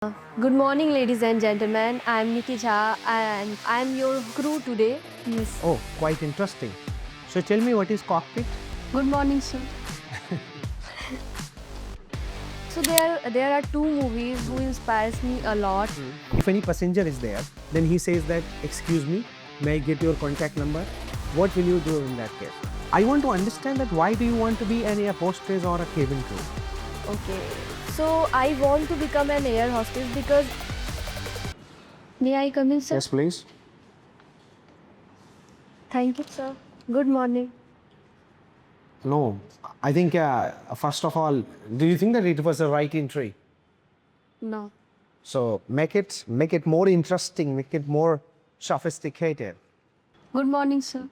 Good morning, ladies and gentlemen. I'm Nikki Jha and I'm your crew today. Yes. Oh, quite interesting. So tell me, what is cockpit? Good morning, sir. So there are two movies who inspires me a lot. If any passenger is there, then he says that, excuse me, may I get your contact number? What will you do in that case? I want to understand that why do you want to be an air hostess or a cabin crew? Okay. So I want to become an air hostess because. May I come in, sir? Please. Thank you, sir. Good morning. No, I think first of all, do you think that it was the right entry? No. So make it more interesting, make it more sophisticated. Good morning, sir.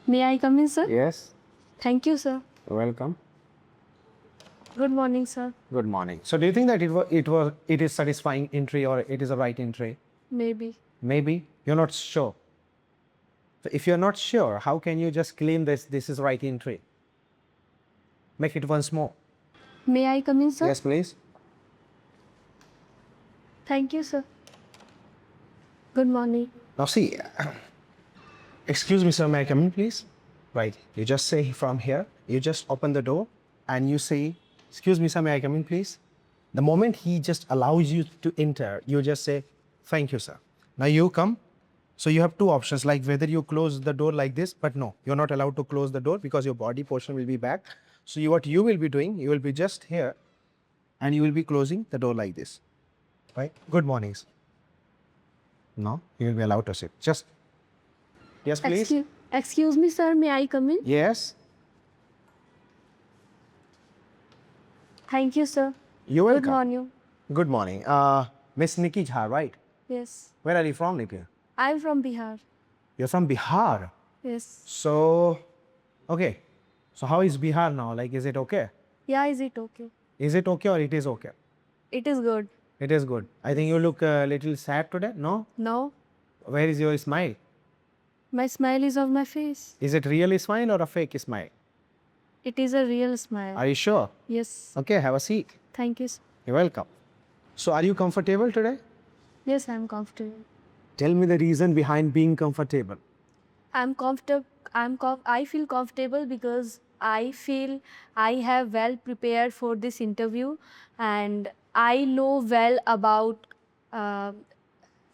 May I come in, sir? Yes, Thank you, sir. welcome. Good morning, sir. Good morning. So do you think that it is satisfying entry or it is a right entry? Maybe. Maybe you're not sure. So if you're not sure, how can you just claim this is right entry? Make it once more. May I come in, sir? Yes, please. Thank you, sir. Good morning. Now see, excuse me, sir, may I come in, please? Right. You just say from here, you just open the door and you say, excuse me, sir, may I come in, please? The moment he just allows you to enter, you just say, thank you, sir. Now you come. So you have two options, like whether you close the door like this, but no, you're not allowed to close the door because your body portion will be back. So what you will be doing, you will be just here and you will be closing the door like this. Right? Good mornings. No, you will be allowed to sit. Just, yes, please. Excuse me, sir. May I come in? Yes, Thank you, sir. you're welcome. Good morning. Good morning. Miss Nikki Jha, right? Yes. Where are you from, Nikki? I'm from Bihar. You're from Bihar. Yes. So, okay. So how is Bihar now? Like, is it okay? Yeah, is it okay? Is it okay or it is okay? It is good. It is good. I think you look a little sad today. No? No, Where is your smile? my smile is on my face. Is it really smile or a fake smile? It is a real smile. Are you sure? Yes. Okay, have a seat. Thank you, sir. You're welcome. So are you comfortable today? Yes, I'm comfortable. Tell me the reason behind being comfortable. I'm comfortable. I feel comfortable because I feel I have well prepared for this interview, and I know well about uh,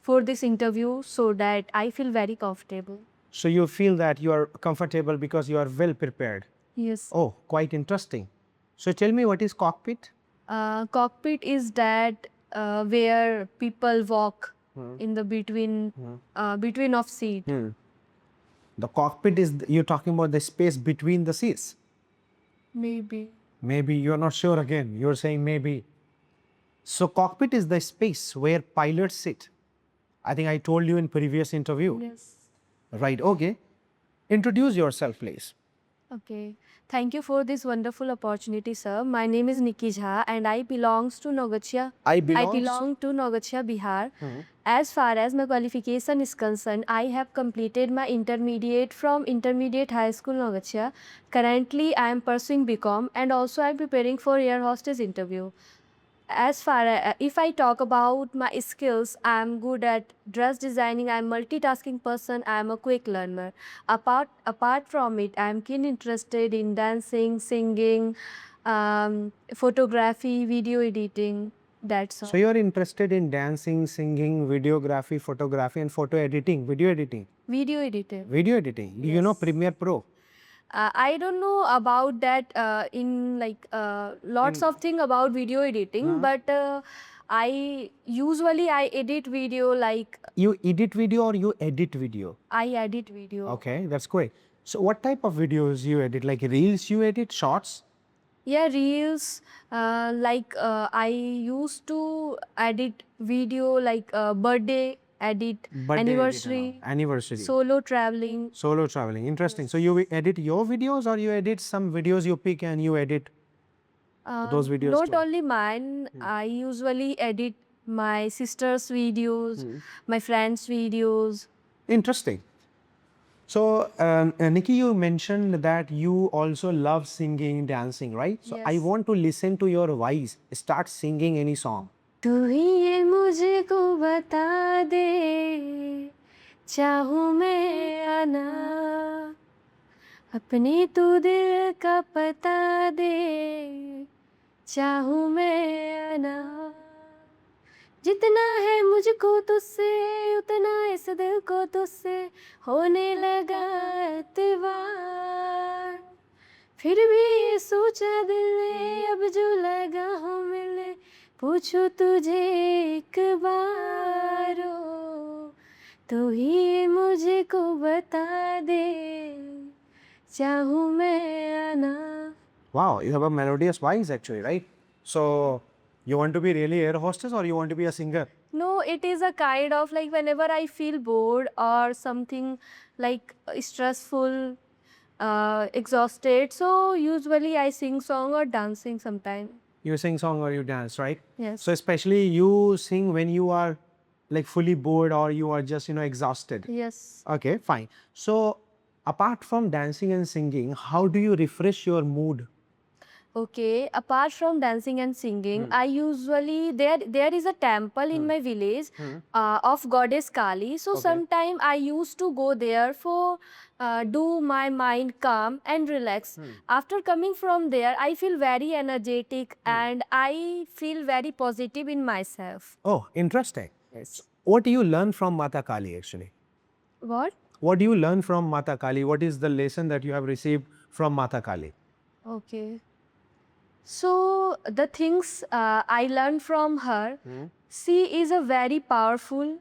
for this interview, so that I feel very comfortable. So you feel that you are comfortable because you are well prepared. Yes. Oh, quite interesting. So tell me, what is cockpit? Cockpit is that where people walk in the between of seat. The cockpit is, you're talking about the space between the seats. Maybe. Maybe you're not sure again. You're saying maybe. So cockpit is the space where pilots sit. I think I told you in previous interview. Yes. Right, okay. Introduce yourself, please. Okay. Thank you for this wonderful opportunity, sir. My name is Nikki Jha and I belongs to Nogachia. I belong to Nogachia, Bihar. As far as my qualification is concerned, I have completed my intermediate from Intermediate High School, Nogachia. Currently, I am pursuing BCom and also I am preparing for air hostess interview. As far as if I talk about my skills, I am good at dress designing. I am multitasking person. I am a quick learner. Apart from it, I am keen interested in dancing, singing, photography, video editing. That's all. So you're interested in dancing, singing, videography, photography, and photo editing, video editing. Video editing. Video editing. Do you know Premiere Pro? I don't know about that in like lots of thing about video editing, but I usually I edit video like You edit video or you edit video? I edit video. Okay, that's great. So what type of videos you edit? Like reels you edit, shorts? Yeah, reels. I used to edit video like birthday edit, Birthday anniversary, edit and all. Anniversary. solo traveling. Solo traveling. Interesting. So you edit your videos or you edit some videos you pick and you edit those videos Not too? only mine, I usually edit my sister's videos, my friends' videos. Interesting. So, Nikki, you mentioned that you also love singing, dancing, right? So, I Yes. want to listen to your voice. Start singing any song. तू ही ये मुझको बता दे, चाहूँ मैं या ना, अपने तू दिल का पता दे, चाहूँ मैं या ना, जितना है मुझको तुझसे उतना इस दिल को तुझसे होने लगा एतबार, फिर भी ये सोचा दिल ने अब जो लगा हो मिले, पूछूं तुझे एक बार, ओ तू ही ये मुझको बता दे, चाहूँ मैं या ना. Wow, you have a melodious voice actually, right? So, you want to be really air hostess or you want to be a singer? No, it is a kind of like whenever I feel bored or something like stressful, exhausted. So usually I sing song or dancing sometime. You sing song or you dance, right? Yes. So, especially you sing when you are like fully bored or you are just, exhausted. Yes. Okay, fine. So, apart from dancing and singing, how do you refresh your mood? Okay. Apart from dancing and singing, I usually there is a temple in my village of goddess Kali. So Okay. sometime I used to go there for do my mind calm and relax. After coming from there, I feel very energetic and I feel very positive in myself. Oh, interesting. Yes. What do you learn from Mata Kali actually? What? What do you learn from Mata Kali? What is the lesson that you have received from Mata Kali? Okay. So the things I learned from her, she is a very powerful.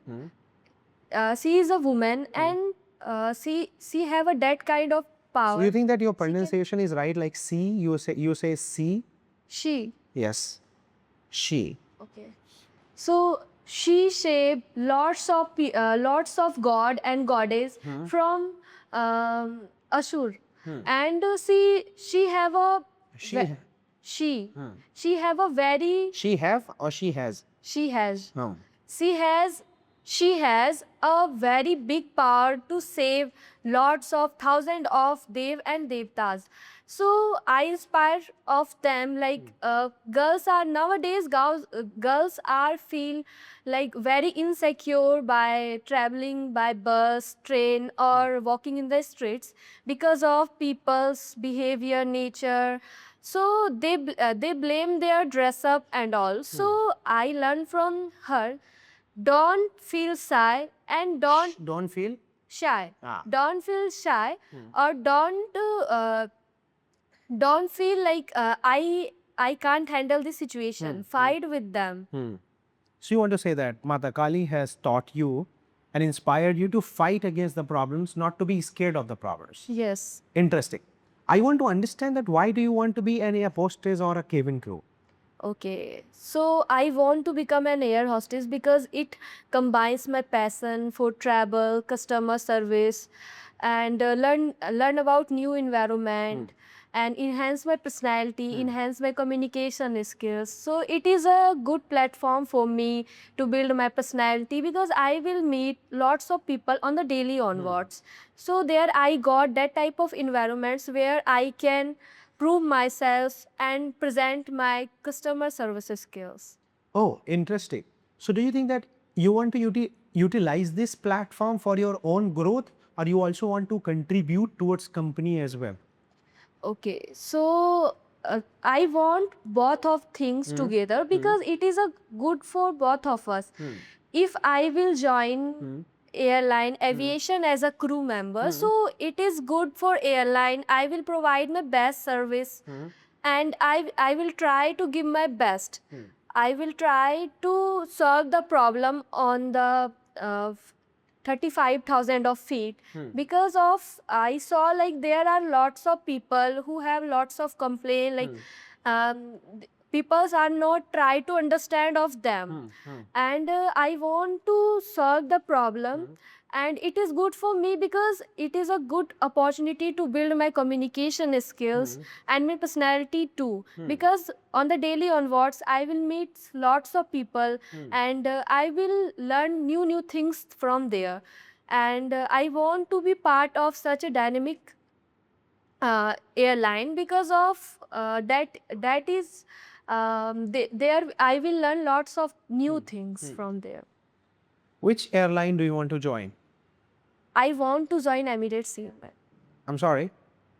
She is a woman, and she have a that kind of power. So you think that your pronunciation is right? Like C, you say C. She. Yes, she. Okay. So she shaped lots of god and goddess from Ashur, and she have a She. ve- she have a very She have or she has? she has No. she has she has a very big power to save lots of thousands of dev and devtas. So I inspire of them, like girls are nowadays girls are feel like very insecure by traveling by bus, train or walking in the streets because of people's behavior, nature. So they blame their dress up and all. So I learned from her, don't feel shy and Don't feel. shy. Ah. Don't feel shy or don't feel like I can't handle this situation. Fight with them. So you want to say that Mata Kali has taught you and inspired you to fight against the problems, not to be scared of the problems. Yes. Interesting. I want to understand that why do you want to be an air hostess or a cabin crew? Okay, so I want to become an air hostess because it combines my passion for travel, customer service, and learn about new environment, and enhance my personality, enhance my communication skills. So it is a good platform for me to build my personality because I will meet lots of people on the daily onwards. So there I got that type of environments where I can prove myself and present my customer services skills. Oh, interesting. So do you think that you want to utilize this platform for your own growth or you also want to contribute towards company as well? Okay, so I want both of things together because it is a good for both of us. If I will join airline aviation as a crew member, so it is good for airline. I will provide my best service, and I will try to give my best. I will try to solve the problem on the 35,000 of feet because of I saw like there are lots of people who have lots of complaint, like peoples are not try to understand of them, and I want to solve the problem, and it is good for me because it is a good opportunity to build my communication skills and my personality too, because on the daily onwards I will meet lots of people and I will learn new things from there. and I want to be part of such a dynamic airline because of that is there I will learn lots of new things from there. Which airline do you want to join? I want to join Emirates Airline. I'm sorry,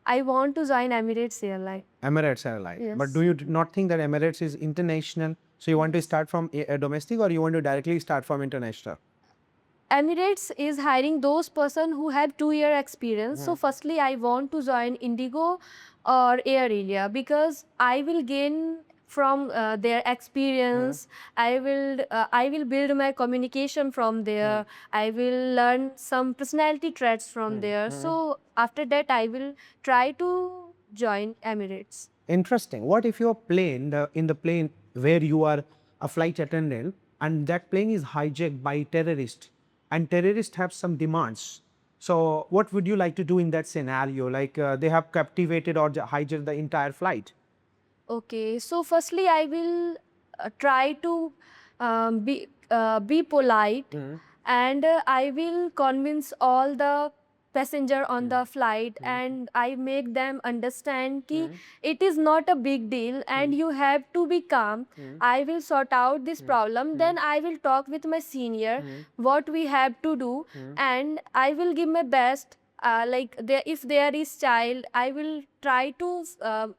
I want to join Emirates Airline. Emirates Airline. Yes. But do you not think that Emirates is international? So you want to start from a domestic, or you want to directly start from international? Emirates is hiring those person who have 2-year experience. So firstly, I want to join Indigo or Air India because I will gain from their experience. I will build my communication from there. I will learn some personality traits from there. So after that, I will try to join Emirates. Interesting. What if your plane, in the plane where you are a flight attendant, and that plane is hijacked by terrorists, and terrorists have some demands? So what would you like to do in that scenario? Like they have captivated or hijacked the entire flight. Okay, so firstly, I will try to be polite, and I will convince all the passenger on the flight, and I make them understand कि it is not a big deal, and you have to be calm. I will sort out this problem. Then I will talk with my senior what we have to do, and I will give my best. Like if there is child, I will try to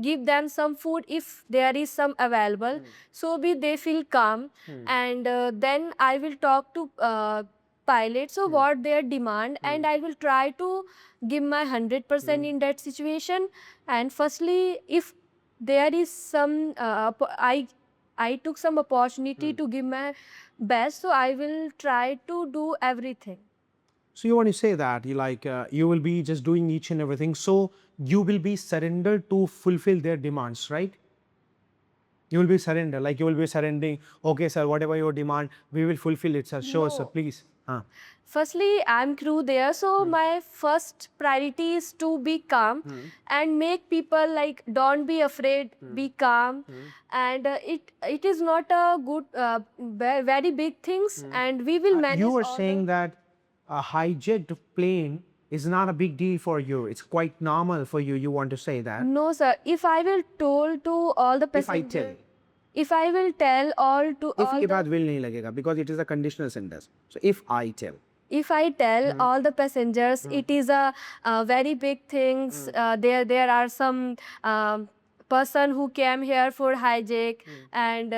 give them some food if there is some available, so be they feel calm. And then I will talk to pilot, so what their demand, and I will try to give my 100% in that situation. And firstly, if there is some I took some opportunity to give my best, so I will try to do everything. So you want to say that you will be just doing each and everything. So you will be surrendered to fulfill their demands, right? You will be surrendered, like you will be surrendering. Okay, sir, whatever your demand, we will fulfill it, sir. Sure, sir, No. please. Firstly, I'm crew there, so my first priority is to be calm and make people like don't be afraid, be calm, and it is not a good very big things, and we will manage. You were all saying that a hijacked plane is not a big deal for you. It's quite normal for you. You want to say that? No, sir. If I will told to all the If I passengers, tell. if I will tell all to If all के the, बाद will नहीं लगेगा, because it is a conditional sentence. So if I tell. if I tell all the passengers, it is a very big things. There are some person who came here for hijack, and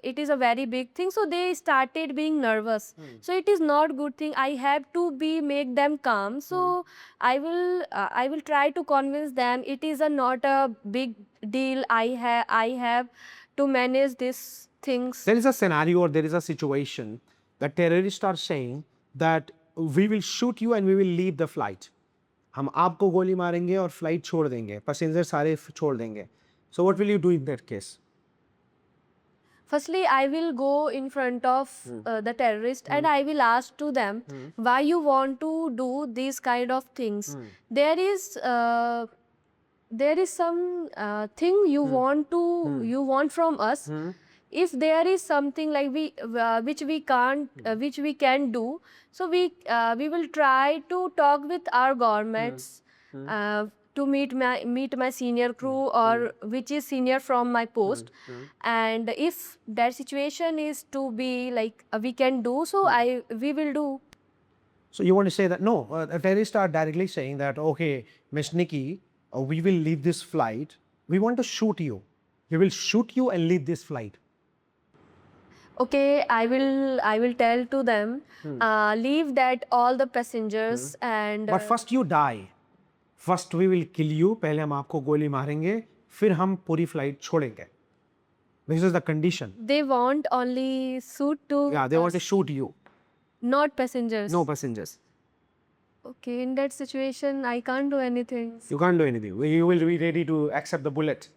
it is a very big thing. So they started being nervous. So it is not good thing. I have to be make them calm. So I will try to convince them. It is not a big deal. I have to manage these things. There is a scenario or there is a situation that terrorists are saying that we will shoot you and we will leave the flight. हम आपको गोली मारेंगे और flight छोड़ देंगे, passenger सारे छोड़ देंगे. So what will you do in that case? Firstly, I will go in front of the terrorist and I will ask to them why you want to do these kind of things. There is some thing you want from us. If there is something like which we can't which we can do, so we will try to talk with our governments to meet my senior crew or which is senior from my post. And if that situation is to be like we can do, so we will do. So you want to say that no, terrorists are directly saying that okay, Miss Nikki, we will leave this flight. We want to shoot you. We will shoot you and leave this flight. Okay, I will tell to them, leave that all the passengers and. But first you die. First we will kill you. पहले हम आपको गोली मारेंगे, फिर हम पूरी flight छोड़ेंगे. This is the condition. They want only shoot to. Yeah, they want to shoot you. Not passengers. No passengers. Okay, in that situation, I can't do anything. You can't do anything. You will be ready to accept the bullet.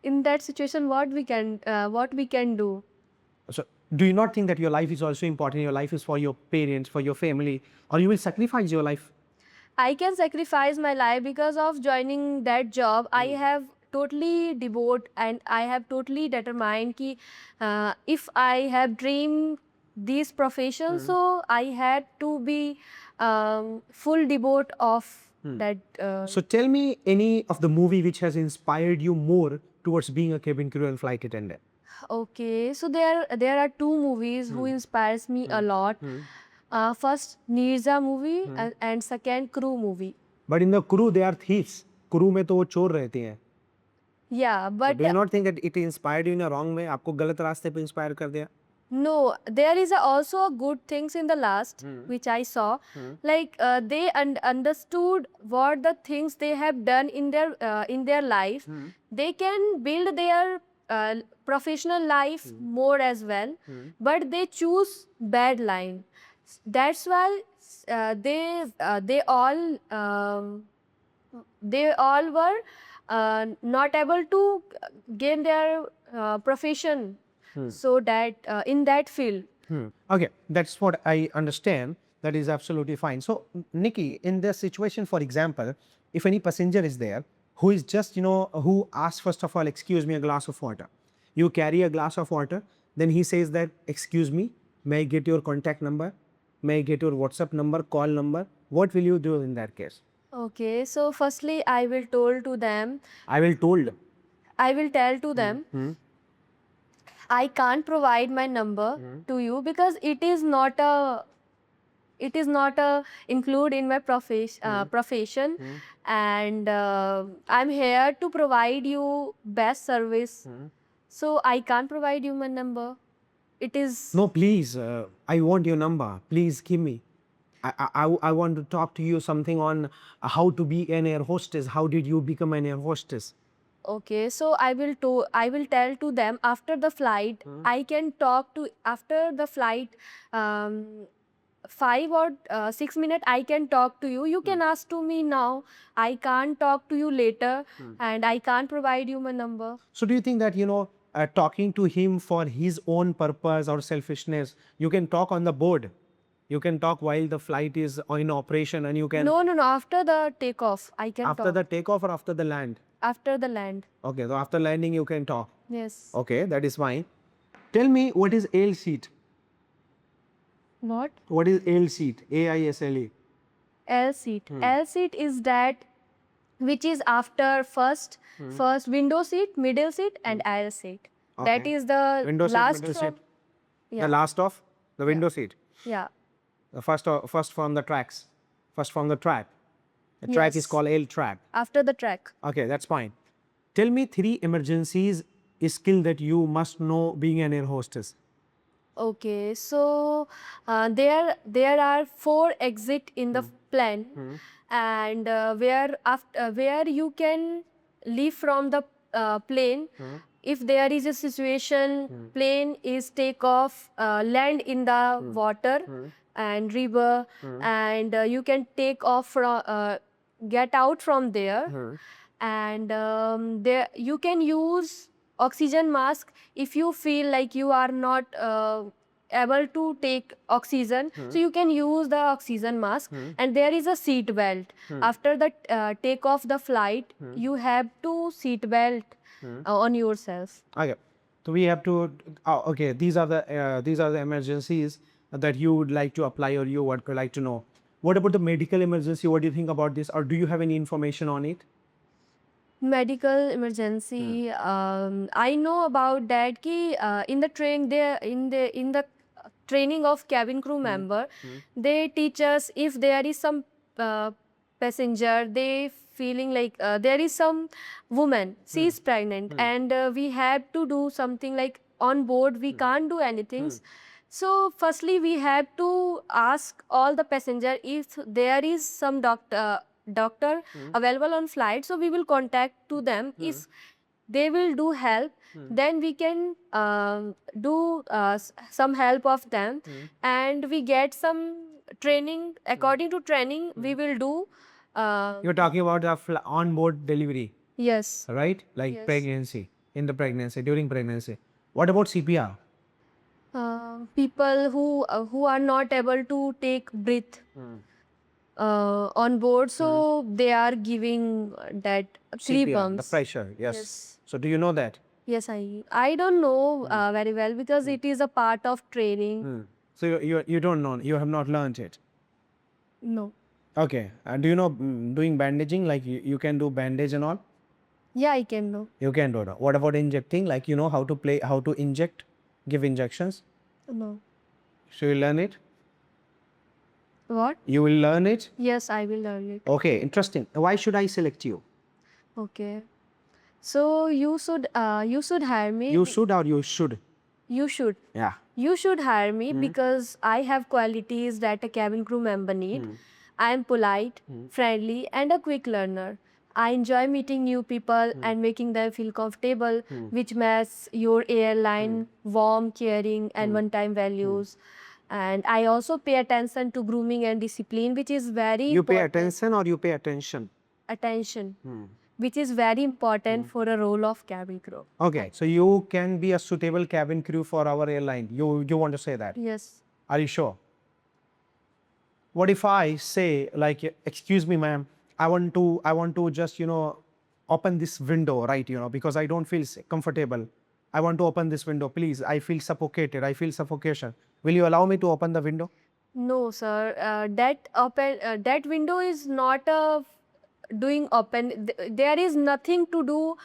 In that situation, what we can do? So, do you not think that your life is also important? Your life is for your parents, for your family, or you will sacrifice your life? I can sacrifice my life because of joining that job. I have totally devoted and I have totally determined कि if I have dream these professions, so I had to be full devote of that. So tell me any of the movie which has inspired you more towards being a cabin crew and flight attendant. Okay, so there are two movies who inspires me a lot. First Nirja movie and second Crew movie. But in the crew they are thieves. Crew में तो वो चोर रहते हैं. Yeah, but Do you not think that it inspired you in a wrong way? आपको गलत रास्ते पे inspire कर दिया? no, there is also a good things in the last which I saw. Like they understood what the things they have done in their life. They can build their professional life more as well, but they choose bad line. That's why they all were not able to gain their profession. So that in that field. Okay, that's what I understand. That is absolutely fine. So, Nikki, in this situation, for example, if any passenger is there who is just, who asks first of all, excuse me, a glass of water. You carry a glass of water, then he says that, excuse me, may I get your contact number? May I get your WhatsApp number, call number? What will you do in that case? Okay, so firstly, I will tell to them. I will tell to them. I can't provide my number to you because it is not a include in my profession, and I'm here to provide you best service. So I can't provide you my number. It is No, please, I want your number. Please give me. I want to talk to you something on how to be an air hostess. How did you become an air hostess? okay. So I will tell to them after the flight. I can talk to after the flight. 5 or 6 minutes I can talk to you. You can ask to me now. I can't talk to you later, and I can't provide you my number. So do you think that, talking to him for his own purpose or selfishness, you can talk on the board? You can talk while the flight is in operation and you can... No. After the takeoff, I can After talk. the takeoff or after the land? After the land. Okay, so after landing you can talk. Yes. Okay, that is fine. Tell me, what is AIL seat? What? What is AIL seat? AISLE. L seat. L seat is that which is after first window seat, middle seat, and aisle seat. That Okay. is the Window seat, last middle from. seat. Yeah. The last of the window seat. Yeah. The first from the tracks. First from the track. The track is Yes. called AIL track. After the track. Okay, that's fine. Tell me 3 emergencies skill that you must know being an air hostess. Okay, so there are 4 exit in the plane, and where you can leave from the plane. If there is a situation, plane is take off, land in the water and river, and you can take off from get out from there, and there you can use oxygen mask if you feel like you are not able to take oxygen. So you can use the oxygen mask, and there is a seat belt. After the take off the flight, you have to seat belt on yourself. Okay, so we have to. Okay, these are the emergencies that you would like to apply or you would like to know. What about the medical emergency? What do you think about this, or do you have any information on it? Medical emergency, I know about that ki in the train there in the training of cabin crew member, they teach us if there is some passenger, they feeling like there is some woman, she is pregnant, and we have to do something like on board we can't do anything. So firstly we have to ask all the passenger if there is some doctor available on flight, so we will contact to them. If they will do help, then we can do some help of them, and we get some training. According to training we will do You're talking about the on-board delivery, yes, right? Like Yes. pregnancy, in the pregnancy, during pregnancy. What about CPR? people who are not able to take breath on board, so they are giving that 3 CPR, pumps. the pressure, yes. Yes. So do you know that? Yes, I don't know very well because it is a part of training. So you don't know, you have not learned it. No. Okay. Do you know doing bandaging? Like you can do bandage and all? Yeah, I can know. You can do that. What about injecting? Like you know how to inject, give injections? No. So you learn it? What? You will learn it? Yes, I will learn it. Okay, interesting. Why should I select you? Okay. So you should hire me. You should or you should? You should. Yeah. You should hire me because I have qualities that a cabin crew member need. I am polite, friendly, and a quick learner. I enjoy meeting new people and making them feel comfortable, which matches your airline warm, caring, and one-time values. And I also pay attention to grooming and discipline, which is very You pay important. attention or you pay attention? Attention, which is very important for a role of cabin crew. Okay, so you can be a suitable cabin crew for our airline. You want to say that? Yes. Are you sure? What if I say like, excuse me, ma'am, I want to just open this window, right? Because I don't feel comfortable. I want to open this window, please. I feel suffocated. I feel suffocation. Will you allow me to open the window? No, sir. That window is not doing open. There is nothing to do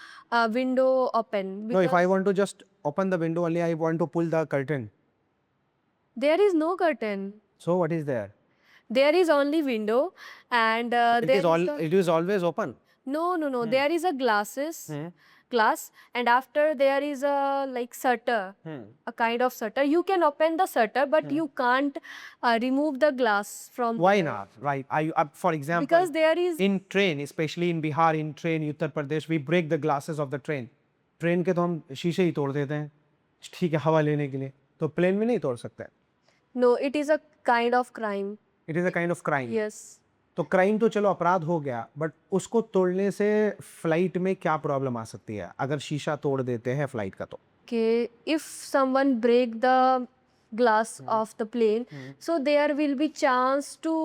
window open No, if I because want to just open the window only, I want to pull the curtain. there is no curtain. So what is there? There is only window, and there is It is always open. no. There is a glass, and after there is a like shutter, a kind of shutter. You can open the shutter, but you can't remove the glass from. Why there. not? Right. For example, Because there is in train, especially in Bihar, in train, Uttar Pradesh, we break the glasses of the train. Train के तो हम शीशे ही तोड़ देते हैं, ठीक है, हवा लेने के लिए. तो प्लेन में नहीं तोड़ सकते. no. It is a kind of crime. It is a kind of crime. Yes. तो क्राइम तो चलो अपराध हो गया, बट उसको तोड़ने से फ्लाइट में क्या प्रॉब्लम आ सकती है अगर शीशा तोड़ देते हैं फ्लाइट का तो? Okay, if someone break the glass of the plane, so there will be chance to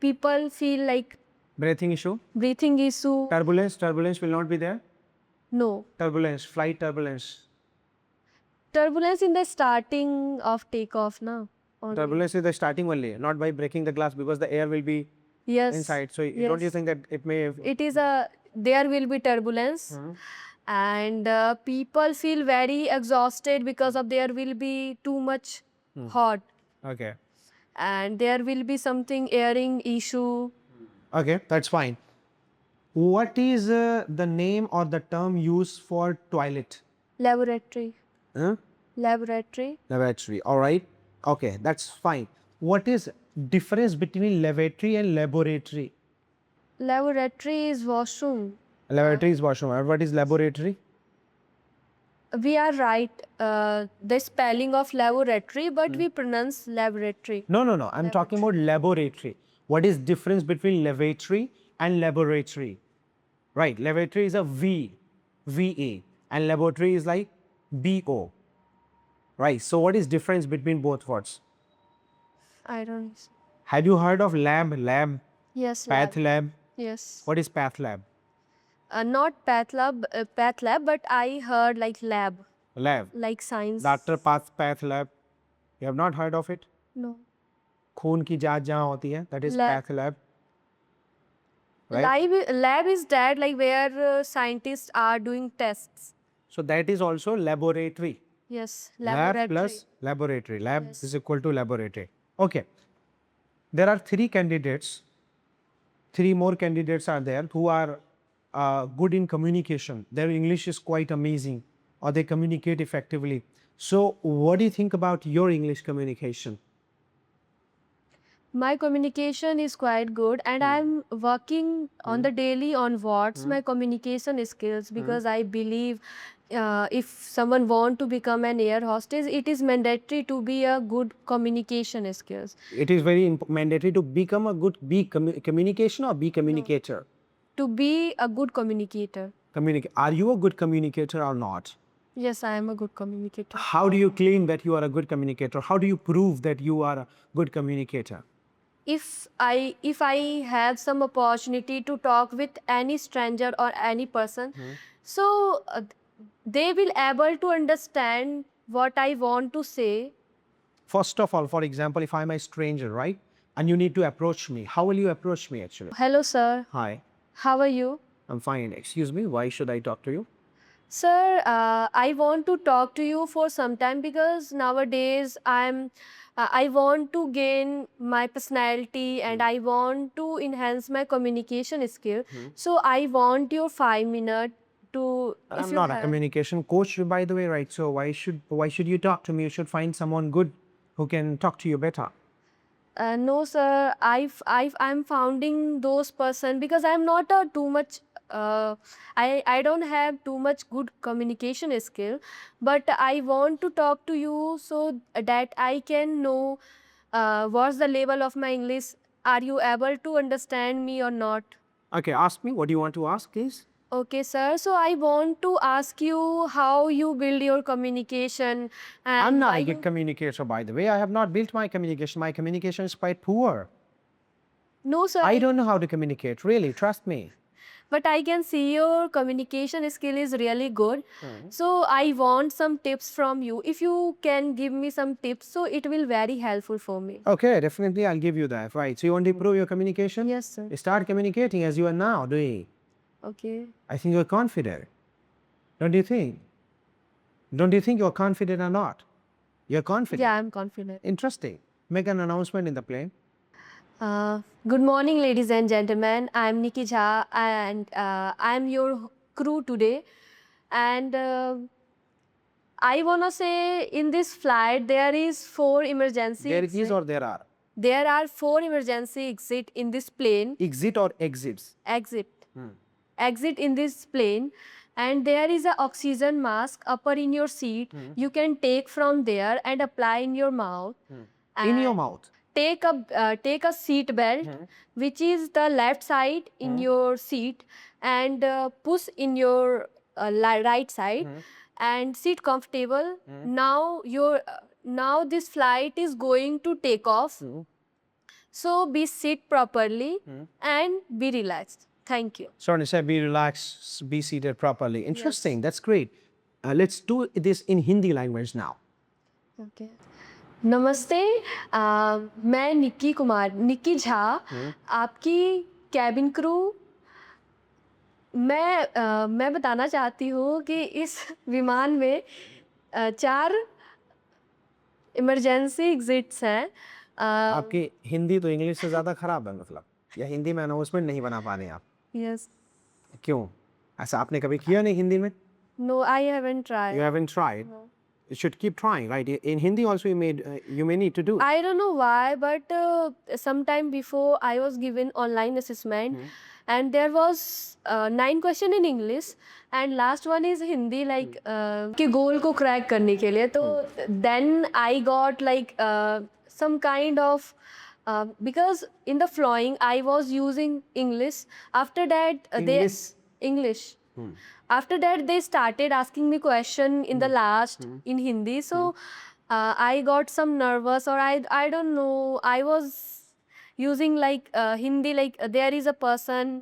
people feel like breathing issue, breathing issue. turbulence will not be there. No, Turbulence, flight turbulence. turbulence in the starting of takeoff, na. Only. Turbulence is the starting only, not by breaking the glass, because the air will be Yes. inside. So Yes. don't you think that it may? It is a there will be turbulence, and people feel very exhausted because of there will be too much hot, Okay. and there will be something airing issue. Okay, that's fine. What is the name or the term used for toilet? Laboratory. Huh? Laboratory. Lavatory. All right. Okay, that's fine. What is difference between lavatory and laboratory? Laboratory is washroom. Lavatory is washroom. And what is laboratory? We are right. The spelling of laboratory, but we pronounce laboratory. No. I'm talking about laboratory. What is difference between lavatory and laboratory? Right. Lavatory is a VA, and laboratory is like BO. Right. So what is difference between both words? I don't. Have you heard of lab? Yes. Path lab. Yes. What is path lab? Not path lab, but I heard like lab, Lab. like science. Doctor path lab. You have not heard of it? No. खून की जांच जहाँ होती है, that is Lab. path lab. Right. Lab is that like where scientists are doing tests. So that is also laboratory. Yes. Lab Laboratory. plus laboratory. Lab Yes. is equal to laboratory. Okay. There are three candidates. Three more candidates are there who are good in communication. Their English is quite amazing, or they communicate effectively. So what do you think about your English communication? My communication is quite good, and I'm working on the daily on what's my communication skills, because I believe if someone want to become an air hostess, it is mandatory to be a good communication skills. It is very mandatory to become a good communication or be communicator. To be a good communicator. Are you a good communicator or not? Yes, I am a good communicator. How do you claim that you are a good communicator? How do you prove that you are a good communicator? If I have some opportunity to talk with any stranger or any person, so they will able to understand what I want to say First of all, for example, if I'm a stranger, right, and you need to approach me, how will you approach me actually? Hello, sir. Hi, How are you? I'm fine. Excuse me, why should I talk to you? Sir, I want to talk to you for some time because nowadays I want to gain my personality and I want to enhance my communication skill. So I want your 5 minutes to, if I'm you not a have. communication coach, by the way, right? So why should you talk to me? You should find someone good who can talk to you better. No, sir. I'm founding those person because I'm not a too much. I don't have too much good communication skill, but I want to talk to you so that I can know what's the level of my English. Are you able to understand me or not? Okay, ask me. What do you want to ask, please? Okay, sir. So I want to ask you how you build your communication and I'm not why a good communicator, by the way. I have not built my communication. My communication is quite poor. No, sir. I don't know how to communicate, really. Trust me. But I can see your communication skill is really good. So I want some tips from you. If you can give me some tips, so it will very helpful for me. Okay, definitely I'll give you that. Right. So you want to improve your communication? Yes, sir. Start communicating as you are now doing. Okay. I think you're confident. Don't you think? Don't you think you're confident or not? You're confident. Yeah, I'm confident. Interesting. Make an announcement in the plane. Good morning, ladies and gentlemen. I'm Nikki Jha, and I'm your crew today. And I wanna say in this flight there is 4 emergency. There it is or there are? There are 4 emergency exit in this plane. Exit or exits? Exit. Exit in this plane, and there is a oxygen mask upper in your seat. You can take from there and apply in your mouth. In your And mouth. take a seat belt, which is the left side in your seat, and push in your right side, and sit comfortable. Now this flight is going to take off. So be sit properly and be relaxed. Thank you. Sorry, sir, be relaxed, be seated properly. Interesting. That's great. Let's do this in Hindi language now. Okay. नमस्ते, मैं निक्की झा, आपकी cabin crew. मैं बताना चाहती हूँ कि इस विमान में 4 इमरजेंसी एग्जिट्स हैं। आपकी हिंदी तो इंग्लिश से ज़्यादा खराब है, मतलब या हिंदी में अनाउंसमेंट नहीं बना पा रहे हैं आप? यस। क्यों? ऐसा आपने कभी किया नहीं हिंदी में? No, I haven't tried. You haven't tried. You should keep trying, right? In Hindi also you may need to do. I don't know why, but sometime before I was given online assessment, and there was 9 question in English, and last one is Hindi, like कि गोल को crack करने के लिए। तो then I got like some kind of because in the flying I was using English. After that English. After that they started asking me question in the last in Hindi. So I got some nervous, or I don't know. I was using like Hindi, like there is a person.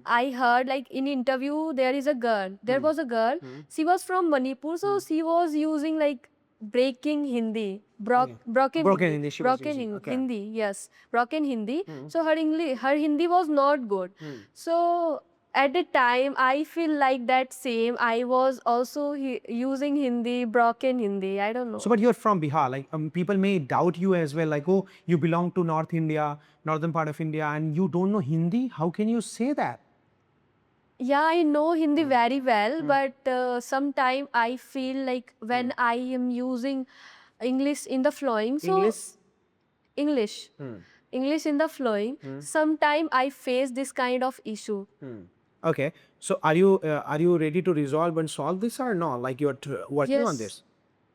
I heard like in interview there is a girl. There was a girl. She was from Manipur, so she was using like breaking Hindi, broken Hindi. She was broken using, okay. Hindi. Yes, broken Hindi. So her Hindi was not good. So at the time I feel like that same. I was also using Hindi, broken Hindi. I don't know. So, but you're from Bihar. Like people may doubt you as well. Like, oh, you belong to North India, northern part of India, and you don't know Hindi. How can you say that? Yeah, I know Hindi very well, but sometimes I feel like when I am using English in the flowing, so English in the flowing, sometimes I face this kind of issue. Okay. So, are you ready to resolve and solve this or not? Like you're working on this?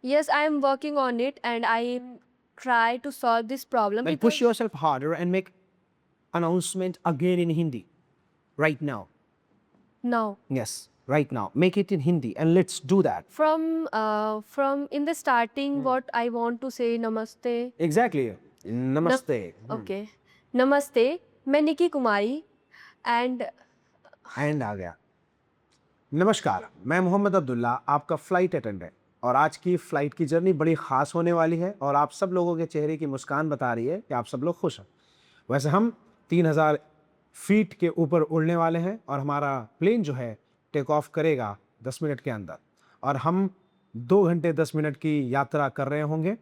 Yes, I am working on it, and I try to solve this problem. Like push yourself harder and make announcement again in Hindi right now. Now. Yes, right now. Make it in Hindi and let's do that. From in the starting, what I want to say, namaste. Exactly. Namaste. Okay. Namaste. मैं निकी कुमारी and आ गया. नमस्कार, मैं मोहम्मद अब्दुल्ला, आपका flight attendant. और आज की flight की journey बड़ी ख़ास होने वाली है और आप सब लोगों के चेहरे की मुस्कान बता रही है कि आप सब लोग खुश हैं। वैसे हम 3000 फीट के ऊपर उड़ने वाले हैं और हमारा प्लेन जो है टेक ऑफ करेगा 10 मिनट के अंदर और हम 2 घंटे 10 मिनट की यात्रा कर रहे होंगे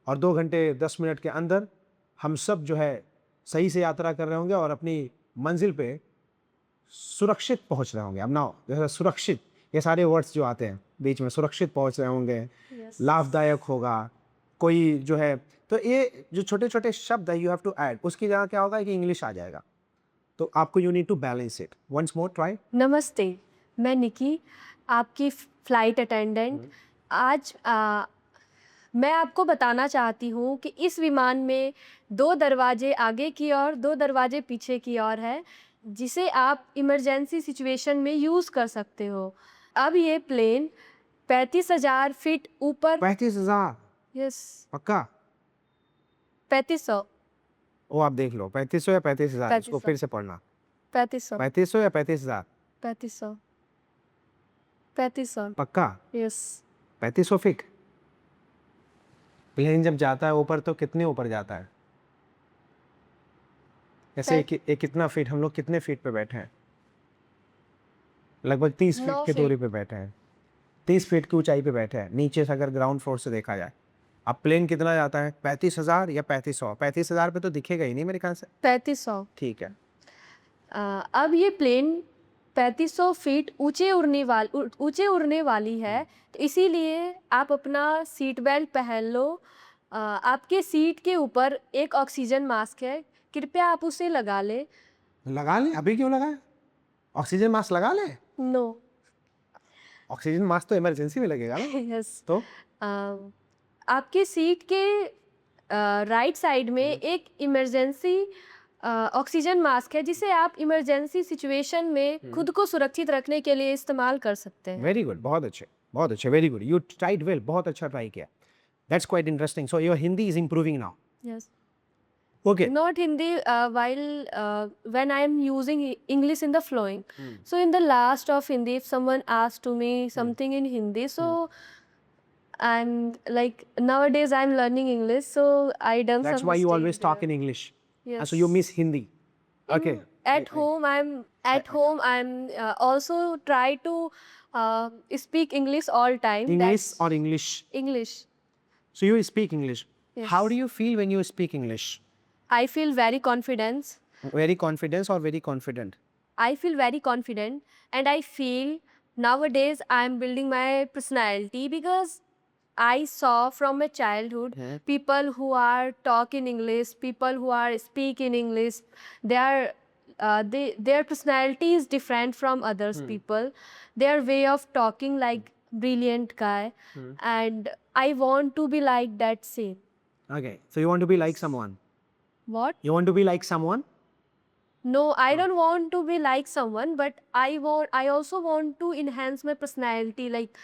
और 2 घंटे 10 मिनट के अंदर हम सब जो है सही से यात्रा कर रहे होंगे और अपनी मंजिल पे सुरक्षित पहुंच रहे होंगे। अब ना जैसे सुरक्षित, ये सारे वर्ड्स जो आते हैं बीच में, सुरक्षित पहुंच रहे होंगे, Yes. लाभदायक होगा, कोई जो है, तो ये जो छोटे छोटे शब्द है यू हैव टू ऐड, उसकी जगह क्या होगा कि इंग्लिश आ जाएगा। तो आपको you need to balance it. Once more try. नमस्ते, मैं निकी, आपकी फ्लाइट अटेंडेंट। आज मैं आपको बताना चाहती हूँ कि इस विमान में 2 दरवाजे आगे की ओर, 2 दरवाजे पीछे की ओर है, जिसे आप इमरजेंसी सिचुएशन में यूज़ कर सकते हो। अब ये प्लेन 35,000 फीट ऊपर 35,000 यस पक्का? 3500 वो आप देख लो, 3500 या 35,000, इसको 3500 फिर से पढ़ना। 3500 3500 या 35,000 3500 3500 पक्का? Yes 3500 feet. प्लेन जब जाता है ऊपर तो कितने ऊपर जाता है? ऐसे एक कितना फीट, हम लोग कितने फीट पे बैठे हैं? लगभग 30 फीट 9 की दूरी फीट पे बैठे हैं। 30 फीट की ऊंचाई पे बैठे हैं नीचे से, अगर ग्राउंड फ्लोर से देखा जाए। अब प्लेन कितना जाता है, 35,000 या 3500? 35,000 पे तो दिखेगा ही नहीं मेरे ख्याल से। 3500 ठीक है। अब ये प्लेन 3500 फीट ऊंचे उड़ने वाली है, तो इसीलिए आप अपना सीट बेल्ट पहन लो। आपके सीट के ऊपर एक ऑक्सीजन मास्क है, कृपया आप उसे लगा ले। लगा ले, अभी क्यों लगाए? ऑक्सीजन मास्क लगा ले। नो ऑक्सीजन मास्क तो इमरजेंसी में लगेगा ना। यस तो आपके सीट के राइट साइड में एक इमरजेंसी ऑक्सीजन मास्क है, जिसे आप इमरजेंसी सिचुएशन में खुद को सुरक्षित रखने के लिए इस्तेमाल कर सकते हैं। वेरी गुड, बहुत अच्छे, बहुत अच्छे, very good, you tried well, बहुत अच्छा ट्राई किया। That's quite interesting. So your Hindi is improving now. Yes okay. not Hindi while when I am using English in the flowing. So in the last of Hindi, if someone asks to me something in Hindi, so and like nowadays I'm learning English, so I done That's some why you mistake always talk there. in English. Yes. So you miss Hindi. Okay. At home, I'm also try to speak English all time. English That's or English? English. So you speak English. Yes. How do you feel when you speak English? I feel very confident. Very confident or very confident? I feel very confident, and I feel nowadays I'm building my personality because I saw from my childhood people who are talk in English, people who are speak in English, their personality is different from others people. Their way of talking like brilliant guy, and I want to be like that same. Okay. So you want to be like someone? What? You want to be like someone? No, I don't want to be like someone, but I also want to enhance my personality, like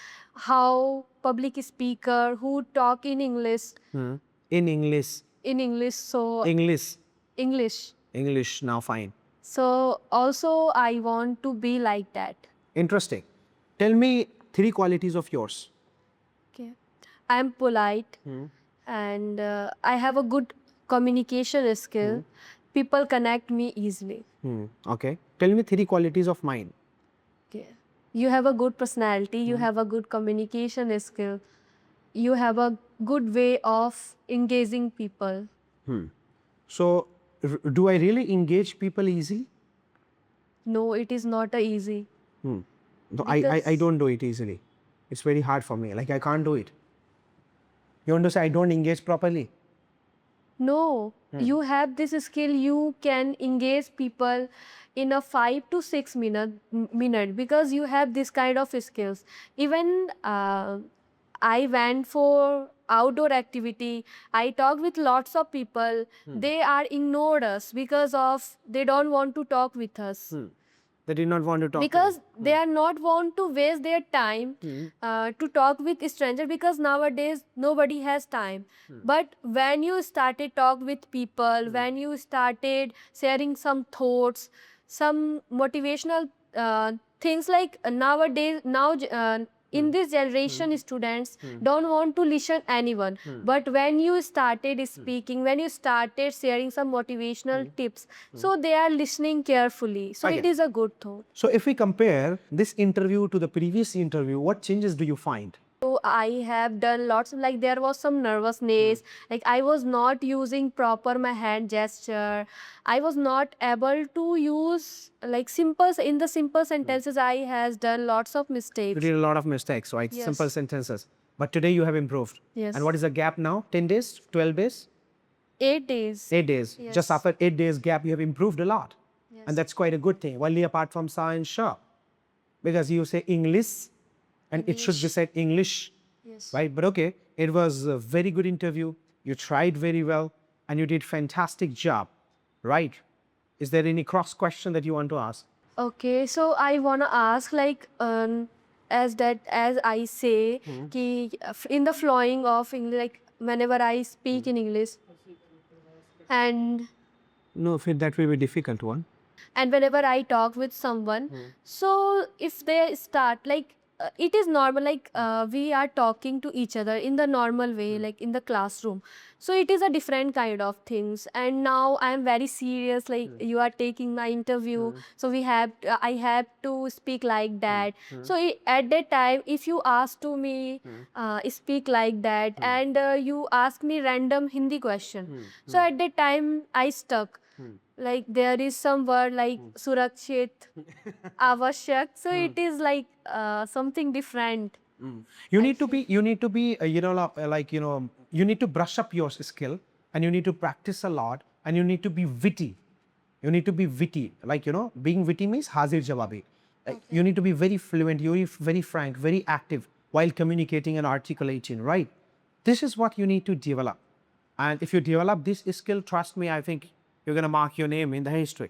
how public speaker who talk in English, In English. so English. English. English. Now fine. So also I want to be like that. Interesting. Tell me 3 qualities of yours. Okay. I am polite and I have a good communication skill. People connect me easily. Okay. Tell me 3 qualities of mine. Okay. You have a good personality, you have a good communication skill, you have a good way of engaging people. So do I really engage people easily? No, it is not a easy. No, I don't do it easily. It's very hard for me. Like I can't do it. You want to say I don't engage properly? No, you have this skill, you can engage people in a 5 to 6 minute because you have this kind of skills. Even I went for outdoor activity, I talked with lots of people, they are ignored us because of they don't want to talk with us. They did not want to talk to Because they are not want to waste their time to talk with stranger, because nowadays nobody has time. But when you started talk with people, when you started sharing some thoughts, some motivational things, like nowadays In this generation, students don't want to listen anyone. But when you started speaking, when you started sharing some motivational tips, so they are listening carefully. So it Okay. is a good thought. So if we compare this interview to the previous interview, what changes do you find? So I have done lots of, like, there was some nervousness, like I was not using proper my hand gesture. I was not able to use like in the simple sentences I has done lots of You mistakes. did a lot of mistakes, right? Yes. Simple sentences. But today you have improved. Yes. And what is the gap now? 10 days? 12 days? 8 days. 8 days. Yes. Just after 8 days gap, you have improved a lot. Yes. And that's quite a good thing. Only apart from science, sure. Because you say English and it should be said English. Yes. Right? But okay, it was a very good interview. You tried very well and you did fantastic job. Right? Is there any cross question that you want to ask? Okay, so I wanna ask, like, as I say, ki, in the flowing of English, like whenever I speak in English, and No, that will be a difficult one. whenever I talk with someone, so if they start like it is normal, like we are talking to each other in the normal way, like in the classroom. So it is a different kind of things. And now I am very serious, like you are taking my interview, so I have to speak like that. So at that time, if you ask to me speak like that, and you ask me random Hindi question, so at that time I stuck. Like there is some word like surakshit, avashyak. So it is like something different. You need to be, you need to be, you need to brush up your skill and you need to practice a lot and you need to be witty. You need to be witty. Like, being witty means hazir jawabi. Like, you need to be very fluent, you need very frank, very active while communicating and articulating, right? This is what you need to develop. And if you develop this skill, trust me, I think you're going to mark your name in the history.